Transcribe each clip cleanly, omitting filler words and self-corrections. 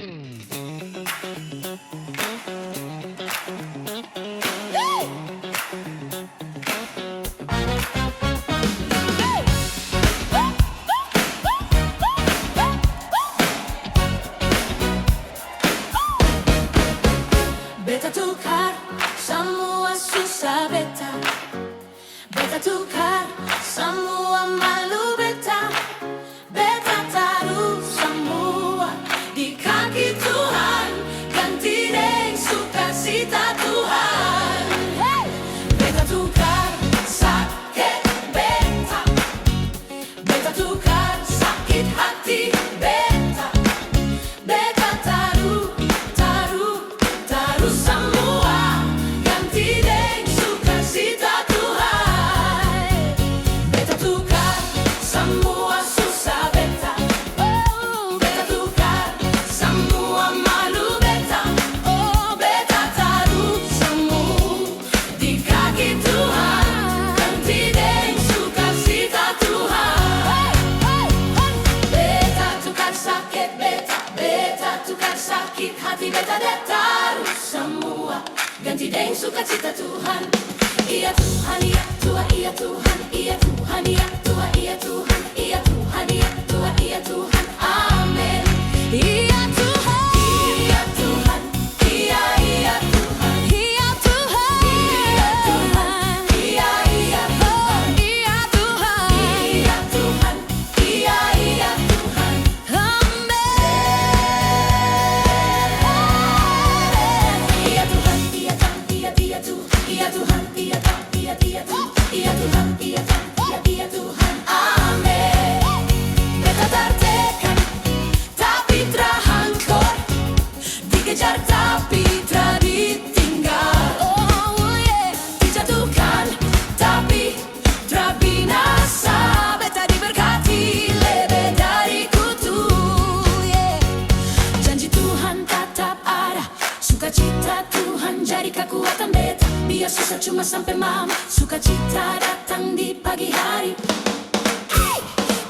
Beta tukar semua susah beta. Beta tukar semua malu beta. Beta taruh semua di kaki Tuhan. Ganti deng sukacita Tuhan. Beta tukar sakit beta. Beta tukar sakit hati beta. Beta taruh semua, ganti deng sukacita Tuhan. Beta tukar semua susah beta. Oh, beta tukar semua malu beta. Oh, beta taruh semua di kaki Tuhan. Ganti deng sukacita Tuhan. Beta tukar sakit beta. Beta tukar sakit hati beta. Taruh semua, ganti deng sukacita Tuhan. Iya Tuhan, iya Tuhan, iya Tuhan, iya Tuhan, iya Tuhan, iya Tuhan, iya Tuhan, iya Tuhan, iya Tuhan, amin. Iya Tuhan, iya Tuhan, iya Tuhan, iya Tuhan, iya Tuhan, iya Tuhan, iya Tuhan, iya Tuhan, iya Tuhan, amin. Iya Tuhan, iya Tuhan, iya Tuhan, iya Tuhan, amin. Beta tertekan tapi terhancur, dikejar tapi tak ditinggal. Oh yeah, dijatuhkan tapi tak binasa. Beta diberkati lebih dari kutu. Yeah, janji Tuhan tetap ada, sukacita Tuhan jadi kekuatan beta. Biar susah cuma sampai malam, sukacita datang di pagi hari.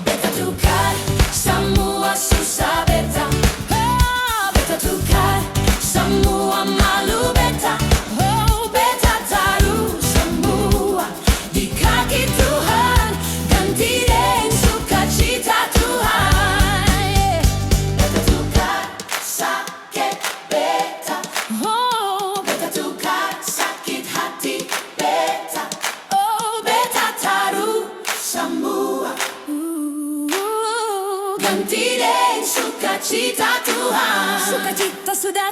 Beta tukar semua susah beta. Oh, beta tukar semua malu beta. Oh, beta taruh semua di kaki Tuhan. Ganti deng sukacita Tuhan. Beta tukar sakit beta. Oh, beta tukar sakit hati beta. Oh, beta taruh semua, ganti deng sukacita Tuhan. Sukacita sudah